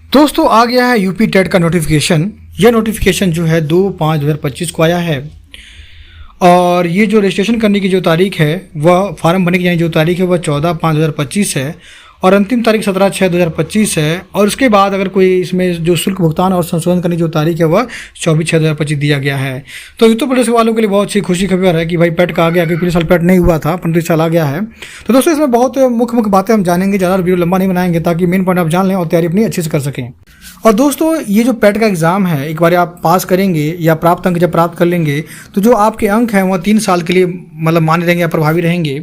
दोस्तों आ गया है यूपी टेट का नोटिफिकेशन। यह नोटिफिकेशन जो है 2/5/2025 को आया है और ये जो रजिस्ट्रेशन करने की जो तारीख है वह फार्म भरने की यानी जो तारीख है वह 14/5/2025 है और अंतिम तारीख 17/6/2025 है। और उसके बाद अगर कोई इसमें जो शुल्क भुगतान और संशोधन करने की जो तारीख है वह 24/6/2025 दिया गया है। तो उत्तर प्रदेश वालों के लिए बहुत सी खुशी खबर है कि भाई पेट का आ गया, क्योंकि पिछले साल पेट नहीं हुआ था परंतु इस साल आ गया है। तो दोस्तों इसमें बहुत मुख्य बातें हम जानेंगे, ज़्यादा वीडियो लंबा नहीं बनाएंगे ताकि मेन पॉइंट आप जान लें और तैयारी अपनी अच्छे से कर सकें। और दोस्तों ये जो पेट का एग्ज़ाम है एक बार आप पास करेंगे या प्राप्त अंक जब प्राप्त कर लेंगे तो जो आपके अंक हैं वह 3 साल के लिए मतलब मान्य रहेंगे या प्रभावी रहेंगे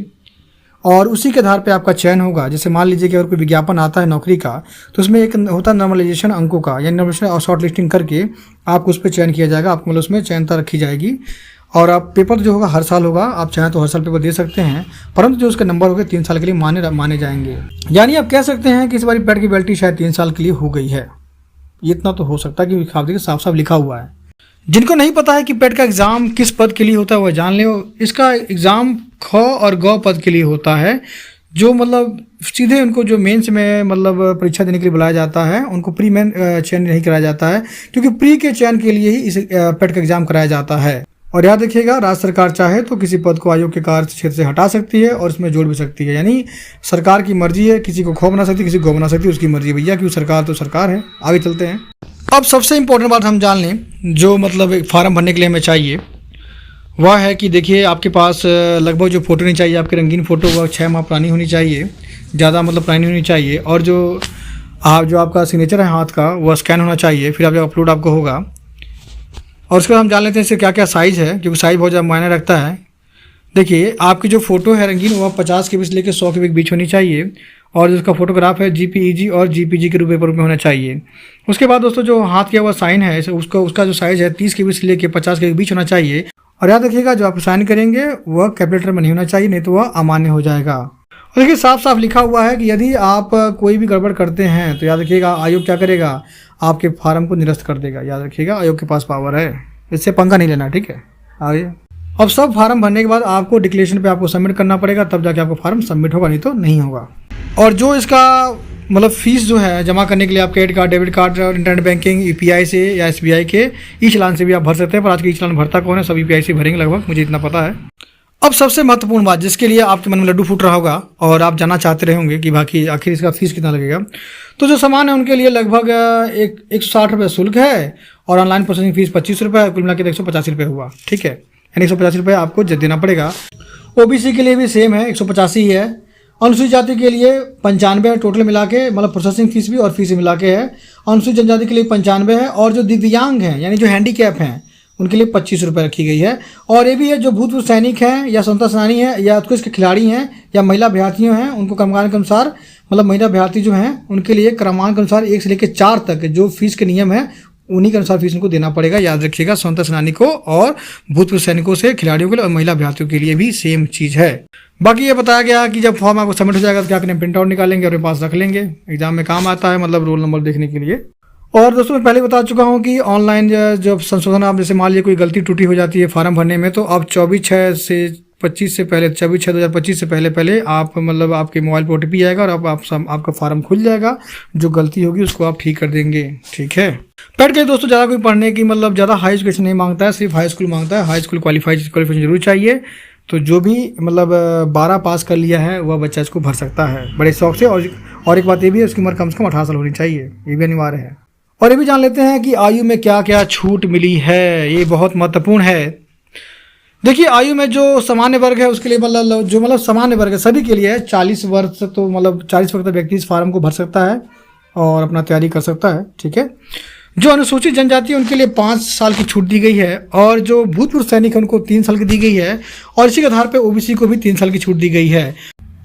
और उसी के आधार पे आपका चयन होगा। जैसे मान लीजिए कि अगर कोई विज्ञापन आता है नौकरी का तो उसमें एक होता है नॉर्मलाइजेशन अंकों का, यानी नॉर्मलाइजेशन और शॉर्ट लिस्टिंग करके आपको उस पर चयन किया जाएगा, आपको मतलब उसमें चयनता रखी जाएगी। और आप पेपर जो होगा हर साल होगा, आप चाहें तो हर साल पेपर दे सकते हैं, परंतु जो उसके नंबर होंगे 3 साल के लिए माने जाएंगे। यानी आप कह सकते हैं कि इस बार पेट की वैलिडिटी शायद 3 साल के लिए हो गई है। इतना तो हो सकता है कि साफ साफ लिखा हुआ है। जिनको नहीं पता है कि पेट का एग्ज़ाम किस पद के लिए होता है वह जान ले। इसका एग्ज़ाम ख और ग पद के लिए होता है, जो मतलब सीधे उनको जो मेंस में मतलब परीक्षा देने के लिए बुलाया जाता है उनको प्री मेन चयन नहीं कराया जाता है, क्योंकि प्री के चयन के लिए ही इस पेट का एग्ज़ाम कराया जाता है। और याद रखिएगा, राज्य सरकार चाहे तो किसी पद को आयोग के कार्य क्षेत्र से हटा सकती है और इसमें जोड़ भी सकती है। यानी सरकार की मर्जी है, किसी को ख बना सकती है, किसी को ग बना सकती है, उसकी मर्जी है भैया, क्योंकि सरकार तो सरकार है। आगे चलते हैं। अब सबसे इम्पोर्टेंट बात हम जान लें जो मतलब एक फार्म भरने के लिए हमें चाहिए वह है कि देखिए आपके पास लगभग जो फ़ोटो नहीं चाहिए, आपकी रंगीन फ़ोटो वह 6 माह पुरानी होनी चाहिए, ज़्यादा मतलब पुरानी होनी चाहिए। और जो आपका सिग्नेचर है हाथ का वह स्कैन होना चाहिए, फिर आप जब अपलोड आपको होगा। और उसके बाद हम जान लेते हैं इससे क्या क्या साइज़ है, क्योंकि साइज़ बहुत ज़्यादा मायने रखता है। देखिए आपकी जो फ़ोटो है रंगीन वह 50 के बीच लेकर 100 के बीच होनी चाहिए और जिसका फोटोग्राफ है JPEG और JPG के रूप में होना चाहिए। उसके बाद दोस्तों जो हाथ किया हुआ साइन है उसका जो साइज़ है 30 के बीच से लेकर 50 के बीच होना चाहिए। और याद रखिएगा जो आप साइन करेंगे वह कैपिटल में नहीं होना चाहिए, नहीं तो वह अमान्य हो जाएगा। और देखिए साफ साफ लिखा हुआ है कि यदि आप कोई भी गड़बड़ करते हैं तो याद रखिएगा आयोग क्या करेगा, आपके फार्म को निरस्त कर देगा। याद रखिएगा आयोग के पास पावर है, इससे पंगा नहीं लेना, ठीक है। आगे अब सब फार्म भरने के बाद आपको डिक्लेरेशन पे आपको सबमिट करना पड़ेगा, तब जाके आपको फार्म सबमिट होगा, नहीं तो नहीं होगा। और जो इसका मतलब फीस जो है जमा करने के लिए आप क्रेडिट कार्ड, डेबिट कार्ड और इंटरनेट बैंकिंग UPI से या SBI के ई चालान से भी आप भर सकते हैं, पर आज के ई चालान भरता कौन है, सब UPI से भरेंगे लगभग, मुझे इतना पता है। अब सबसे महत्वपूर्ण बात जिसके लिए आपके मन में लड्डू फूट रहा होगा और आप जानना चाहते रहे होंगे कि बाकी आखिर इसका फीस कितना लगेगा, तो जो सामान है उनके लिए लगभग 160 रुपये शुल्क है और ऑनलाइन प्रोसेसिंग फीस 25 रुपये, कुल मिला के 185 रुपये हुआ, ठीक है। यानी 185 रुपये आपको देना पड़ेगा। OBC के लिए भी सेम है, 185 ही है। अनुसूचित जाति के लिए 95 है, टोटल मिला के मतलब प्रोसेसिंग फीस भी और फीस मिला के है। अनुसूचित जनजाति के लिए 95 है और जो दिव्यांग हैं यानी जो हैंडीकैप हैं उनके लिए 25 रुपये रखी गई है। और ये भी है जो भूतपूर्व सैनिक हैं या स्वतंत्रता सेनानी हैं या उत्कृष्ट के खिलाड़ी हैं या महिला अभ्यर्थियों हैं, उनको क्रमांक के अनुसार मतलब महिला अभ्यर्थी जो हैं उनके लिए क्रमांक के अनुसार 1 से लेकर 4 तक जो फीस के नियम है उन्हीं के अनुसार फीस उनको देना पड़ेगा। याद रखिएगा स्वतंत्रता सेनानी को और भूतपूर्व सैनिकों से खिलाड़ियों के लिए और महिला अभ्यर्थियों के लिए भी सेम चीज़ है। बाकी ये बताया गया कि जब फॉर्म आपको सबमिट हो जाएगा तो क्या करें, प्रिंट आउट निकालेंगे और अपने पास रख लेंगे, एग्जाम में काम आता है, मतलब रोल नंबर देखने के लिए। और दोस्तों मैं पहले बता चुका हूँ कि ऑनलाइन जब संशोधन आप जैसे मान लीजिए कोई गलती त्रुटि हो जाती है फार्म भरने में, तो आप 24/6/2025 से पहले 24/6/2025 से पहले आप मतलब आपके मोबाइल पर OTP आएगा और आपका फार्म खुल जाएगा। जो गलती होगी उसको आप ठीक कर देंगे, ठीक है। पेट के दोस्तों ज़्यादा कोई पढ़ने की मतलब ज़्यादा हाई एजुकेशन नहीं मांगता है, सिर्फ हाई स्कूल मांगता है। हाई स्कूल क्वालिफिकेशन जरूर चाहिए। तो जो भी मतलब 12 पास कर लिया है वह बच्चा इसको भर सकता है बड़े शौक से। और एक बात ये भी है उसकी उम्र कम से कम 18 साल होनी चाहिए, ये भी अनिवार्य है। और ये भी जान लेते हैं कि आयु में क्या क्या छूट मिली है, ये बहुत महत्वपूर्ण है। देखिए आयु में जो सामान्य वर्ग है उसके लिए मतलब सामान्य वर्ग है सभी के लिए है 40 वर्ष तक, तो मतलब 40 वर्ष तक व्यक्ति इस फार्म को भर सकता है और अपना तैयारी कर सकता है, ठीक है। जो अनुसूचित जनजाति है उनके लिए 5 साल की छूट दी गई है और जो भूतपूर्व सैनिक है उनको 3 साल की दी गई है और इसी के आधार पर OBC को भी 3 साल की छूट दी गई है।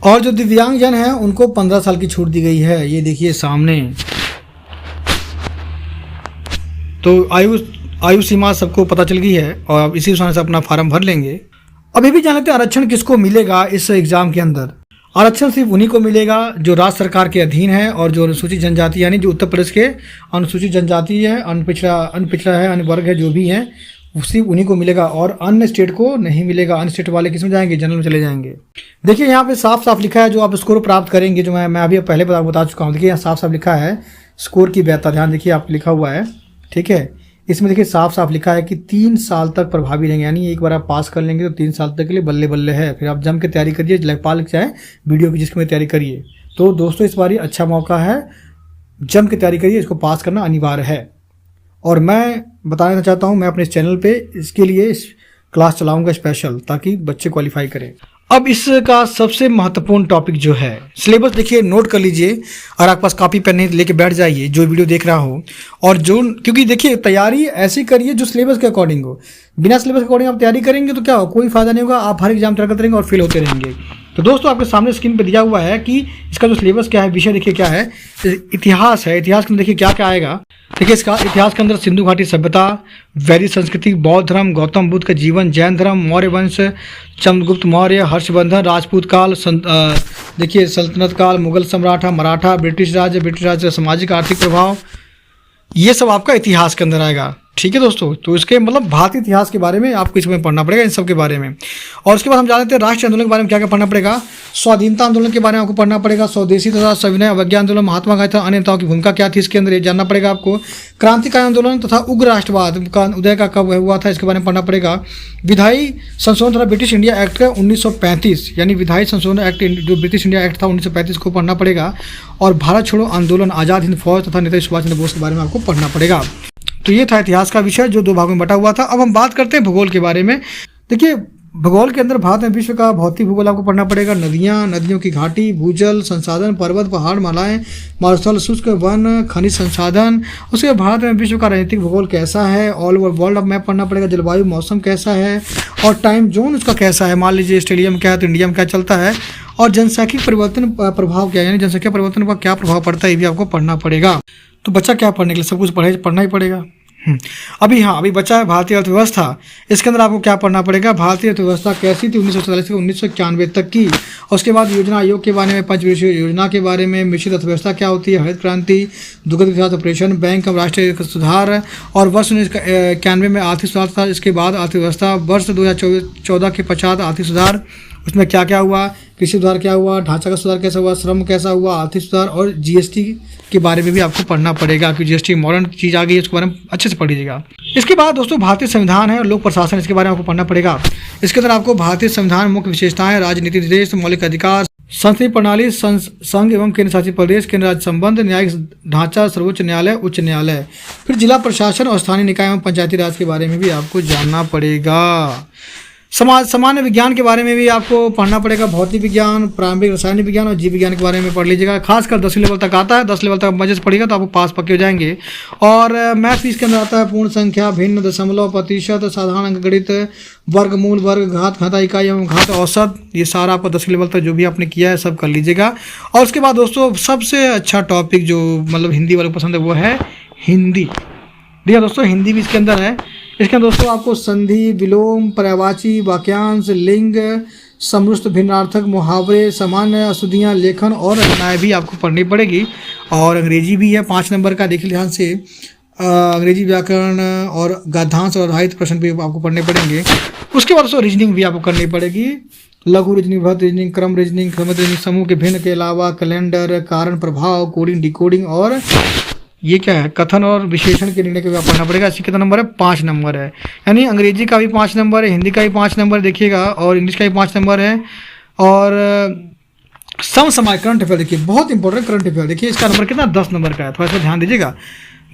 और जो दिव्यांगजन है उनको 15 साल की छूट दी गई है, ये देखिए सामने। तो आयु सीमा सबको पता चल गई है और अब इसी हिसाब से अपना फार्म भर लेंगे। अभी भी जान लेते हैं आरक्षण किसको मिलेगा इस एग्जाम के अंदर। आरक्षण सिर्फ उन्हीं को मिलेगा जो राज्य सरकार के अधीन है और जो अनुसूचित जनजाति यानी जो उत्तर प्रदेश के अनुसूचित जनजाति है, अनपिछड़ा है, अन्य वर्ग है, जो भी हैं सिर्फ उन्हीं को मिलेगा और अन्य स्टेट को नहीं मिलेगा। अन्य स्टेट वाले किस में जाएंगे, जनरल में चले जाएंगे। देखिए यहाँ पे साफ साफ लिखा है जो आप स्कोर प्राप्त करेंगे, जो मैं अभी पहले बता चुका हूँ। देखिए यहाँ साफ साफ लिखा है स्कोर की वैधता, ध्यान देखिए आप लिखा हुआ है, ठीक है। इसमें देखिए साफ साफ लिखा है कि 3 साल तक प्रभावी रहेंगे, यानी एक बार आप पास कर लेंगे तो 3 साल तक के लिए बल्ले बल्ले है। फिर आप जम के तैयारी करिए, लेखपाल चाहे वीडियो की जिसकी में तैयारी करिए। तो दोस्तों इस बार अच्छा मौका है, जम के तैयारी करिए, इसको पास करना अनिवार्य है। और मैं बताना चाहता हूँ, मैं अपने इस चैनल पे इसके लिए इस क्लास चलाऊंगा स्पेशल, ताकि बच्चे क्वालिफाई करें। अब इसका सबसे महत्वपूर्ण टॉपिक जो है सिलेबस, देखिए नोट कर लीजिए और आपके पास कॉपी पेन नहीं लेके बैठ जाइए जो वीडियो देख रहा हो। और जो, क्योंकि देखिए तैयारी ऐसी करिए जो सिलेबस के अकॉर्डिंग हो। बिना सिलेबस के अकॉर्डिंग आप तैयारी करेंगे तो क्या हो, कोई फायदा नहीं होगा, आप हर एग्जाम तैयार करते रहेंगे और फेल होते रहेंगे। तो दोस्तों आपके सामने स्क्रीन पर दिया हुआ है कि इसका जो सिलेबस क्या है, विषय देखिए क्या है, इतिहास है। इतिहास के अंदर देखिए क्या क्या आएगा। देखिए इसका इतिहास के अंदर सिंधु घाटी सभ्यता, वैदिक संस्कृति, बौद्ध धर्म, गौतम बुद्ध का जीवन, जैन धर्म, मौर्य वंश, चंद्रगुप्त मौर्य, हर्षवर्धन, राजपूत काल, देखिए सल्तनत काल, मुगल सम्राट, मराठा, ब्रिटिश राज्य का सामाजिक आर्थिक प्रभाव, ये सब आपका इतिहास के अंदर आएगा, ठीक है दोस्तों। तो इसके मतलब भारतीय इतिहास के बारे में आपको इसमें पढ़ना पड़ेगा, इन सब के बारे में। और उसके बाद हम जानते हैं राष्ट्रीय आंदोलन के बारे में क्या क्या पढ़ना पड़ेगा। स्वाधीनता आंदोलन के बारे में आपको पढ़ना पड़ेगा। स्वदेशी तथा सविनय अवज्ञा आंदोलन, महात्मा गांधी तथा अन्य नेताओं की भूमिका क्या थी, इसके अंदर ये जानना पड़ेगा आपको। क्रांतिकारी आंदोलन तथा उग्र राष्ट्रवाद का उदय का कब हुआ था, इसके बारे में पढ़ना पड़ेगा। विधायी संशोधन तथा ब्रिटिश इंडिया एक्ट का 1935, यानी विधायी संशोधन एक्ट जो ब्रिटिश इंडिया एक्ट था 1935 को पढ़ना पड़ेगा। और भारत छोड़ो आंदोलन, आज़ाद हिंद फौज तथा नेताजी सुभाष चंद्र बोस के बारे में आपको पढ़ना पड़ेगा। तो ये था इतिहास का विषय जो 2 भागों में बटा हुआ था। अब हम बात करते हैं भूगोल के बारे में। देखिए भूगोल के अंदर भारत में विश्व का भौतिक भूगोल आपको पढ़ना पड़ेगा। नदियाँ, नदियों की घाटी, भूजल संसाधन, पर्वत, पहाड़, मालाएं, मारुस्थल, शुष्क वन, खनिज संसाधन। उसके बाद भारत में विश्व का राजनीतिक भूगोल कैसा है, ऑल ओवर वर्ल्ड मैप पढ़ना पड़ेगा। जलवायु मौसम कैसा है और टाइम जोन उसका कैसा है, मान लीजिए ऑस्ट्रेलिया में क्या है तो इंडिया में क्या चलता है। और जनसांख्यिक परिवर्तन प्रभाव क्या है, यानी जनसंख्या परिवर्तन का क्या प्रभाव पड़ता है, ये भी आपको पढ़ना पड़ेगा। तो बच्चा क्या पढ़ने के लिए, सब कुछ पढ़ना ही पड़ेगा। अभी बचा है भारतीय अर्थव्यवस्था। इसके अंदर आपको क्या पढ़ना पड़ेगा, भारतीय अर्थव्यवस्था कैसी थी 1947 से 1991 तक की। और उसके बाद योजना आयोग के बारे में, पंचवर्षीय योजना के बारे में, मिश्रित अर्थव्यवस्था क्या होती है, हरित क्रांति, दुग्ध विकास ऑपरेशन, बैंक का राष्ट्रीय सुधार। और वर्ष 1991 में आर्थिक सुधार था। इसके बाद अर्थव्यवस्था वर्ष 2014 के पश्चात आर्थिक सुधार, उसमें क्या क्या हुआ, कृषि सुधार क्या हुआ, ढांचागत सुधार कैसा हुआ, श्रम कैसा हुआ, आर्थिक सुधार। और जीएसटी के बारे में भी आपको पढ़ना पड़ेगा, क्योंकि जीएसटी मॉडर्न चीज़ आ गई है, उसके बारे में अच्छे से पढ़ लीजिएगा। इसके बाद दोस्तों भारतीय संविधान है और लोक प्रशासन, इसके बारे में आपको पढ़ना पड़ेगा। इसके अंदर आपको भारतीय संविधान, मुख्य विशेषताएं, राजनीति निर्देश, मौलिक अधिकार, संसदीय प्रणाली, संघ एवं केंद्र शासित प्रदेश, केंद्र राज्य संबंध, न्यायिक ढांचा, सर्वोच्च न्यायालय, उच्च न्यायालय। फिर जिला प्रशासन और स्थानीय निकाय एवं पंचायती राज के बारे में भी आपको जानना पड़ेगा। सामान्य विज्ञान के बारे में भी आपको पढ़ना पड़ेगा। भौतिक विज्ञान, प्रारंभिक रासायनिक विज्ञान और जीव विज्ञान के बारे में पढ़ लीजिएगा। खासकर 10वीं लेवल तक आता है, 10 लेवल तक मजे से पढ़िएगा तो आपको पास पक्के हो जाएंगे। और मैथ भी इसके अंदर आता है, पूर्ण संख्या, भिन्न, दशमलव, प्रतिशत, साधारण अंकगणित, वर्गमूल, वर्ग, घात, घाता इकाई एवं घात औसत, ये सारा आपको 10वीं लेवल तक जो भी आपने किया है सब कर लीजिएगा। और उसके बाद दोस्तों सबसे अच्छा टॉपिक जो मतलब हिंदी वालों को पसंद है वो है हिंदी। देखिए दोस्तों हिंदी भी इसके अंदर है। इसके अंदर दोस्तों आपको संधि, विलोम, पर्यायवाची, वाक्यांश, लिंग, समृष्ट, भिन्नार्थक, मुहावरे, सामान्य अशुद्धियाँ, लेखन और रचनाएं भी आपको पढ़नी पड़ेगी। और अंग्रेजी भी है 5 नंबर का, देखिए ध्यान से। अंग्रेजी व्याकरण और गद्यांश और आधारित प्रश्न भी आपको पढ़ने पड़ेंगे। उसके बाद दोस्तों रीजनिंग भी आपको करनी पड़ेगी। लघु रीजनिंग, बृहत रीजनिंग, क्रम रीजनिंग, क्रमिक रीजनिंग, समूह के भिन्न के अलावा कैलेंडर, कारण प्रभाव, कोडिंग, डिकोडिंग और ये क्या है, कथन और विशेषण के निर्णय के बाद पढ़ना पड़ेगा। इसकी कितना नंबर है, 5 नंबर है। यानी अंग्रेजी का भी 5 नंबर है, हिंदी का भी 5 नंबर देखिएगा और इंग्लिश का भी 5 नंबर है। और समसामयिक करंट अफेयर देखिए, बहुत इंपॉर्टेंट करंट अफेयर देखिए, इसका नंबर कितना 10 नंबर का है, थोड़ा सा ध्यान दीजिएगा।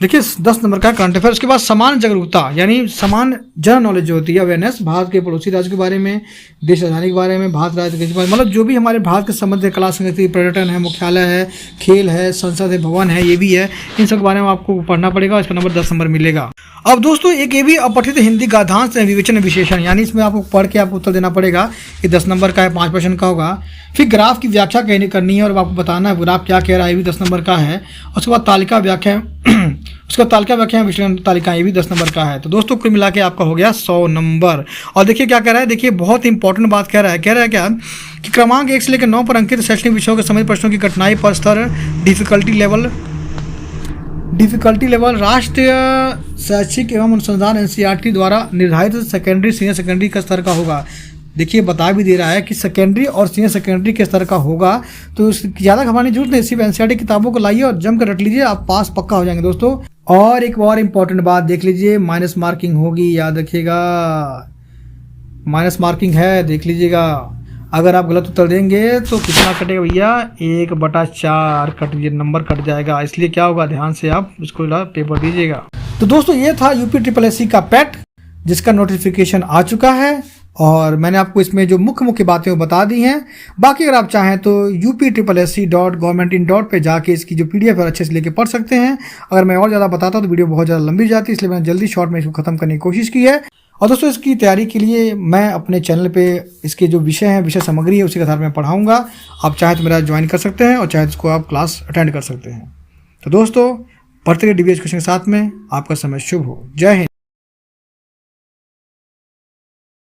देखिए 10 नंबर का करंट अफेयर। उसके बाद समान जागरूकता, यानी समान जनरल नॉलेज जो होती है, अवेयरनेस, भारत के पड़ोसी राज्य के बारे में, देश राजधानी के बारे में, भारत राज्य के बारे में, मतलब जो भी हमारे भारत के संबंधित कला संस्कृति, पर्यटन है, मुख्यालय है, खेल है, संसद है, भवन है, ये भी है, इन सब के बारे में आपको पढ़ना पड़ेगा। इसका नंबर 10 नंबर मिलेगा। अब दोस्तों एक ये भी अपठित हिंदी गद्यांश विवेचन विशेषण, यानी इसमें आपको पढ़ के आपको उत्तर देना पड़ेगा। ये 10 नंबर का है, 5 प्रश्न का होगा। फिर ग्राफ की व्याख्या करनी है और आपको बताना है ग्राफ क्या कह रहा है, ये भी 10 नंबर का है। उसके बाद तालिका व्याख्या, उसका तालिका व्याख्या विश्लेषण तालिका, ये भी 10 नंबर का है। तो दोस्तों कुल मिला के आपका हो गया 100 नंबर। और देखिए क्या कह रहा है, देखिए बहुत इंपॉर्टेंट बात कह रहा है क्या कि क्रमांक 1 से लेकर 9 पर अंकित शैक्षणिक विषयों के संबंधित प्रश्नों की कठिनाई पर स्तर, डिफिकल्टी लेवल डिफ़िकल्टी लेवल राष्ट्रीय शैक्षिक एवं अनुसंधान एनसीईआरटी द्वारा निर्धारित सेकेंडरी सीनियर सेकेंडरी का स्तर का होगा। देखिए बता भी दे रहा है कि सेकेंडरी और सीनियर सेकेंडरी के स्तर का होगा, तो ज़्यादा घबराने की जरूरत नहीं, सिर्फ एनसीईआरटी किताबों को लाइए और जम कर रट लीजिए, आप पास पक्का हो जाएंगे दोस्तों। और एक और इम्पॉर्टेंट बात देख लीजिए, माइनस मार्किंग होगी, याद रखिएगा माइनस मार्किंग है, देख लीजिएगा। अगर आप गलत उत्तर देंगे तो कितना कटेगा भैया, 1/4 कट, ये नंबर कट जाएगा, इसलिए क्या होगा, ध्यान से आप इसको पेपर दीजिएगा। तो दोस्तों ये था UPSSC का पैट जिसका नोटिफिकेशन आ चुका है और मैंने आपको इसमें जो मुख्य बातें वो बता दी हैं। बाकी अगर आप चाहें तो upsssc.governmentin.in पे जाके इसकी जो PDF है अच्छे से लेके पढ़ सकते हैं। अगर मैं और ज़्यादा बताता तो वीडियो बहुत ज़्यादा लंबी हो जाती, इसलिए मैंने जल्दी शॉर्ट में इसको ख़त्म करने की कोशिश की है। और दोस्तों इसकी तैयारी के लिए मैं अपने चैनल पे इसके जो विषय हैं, विषय सामग्री है, उसी के आधार में पढ़ाऊँगा। आप चाहे तो मेरा ज्वाइन कर सकते हैं और चाहे तो इसको आप क्लास अटेंड कर सकते हैं। तो दोस्तों पढ़ते रहिए DB एजुकेशन के साथ में, आपका समय शुभ हो। जय हिंद।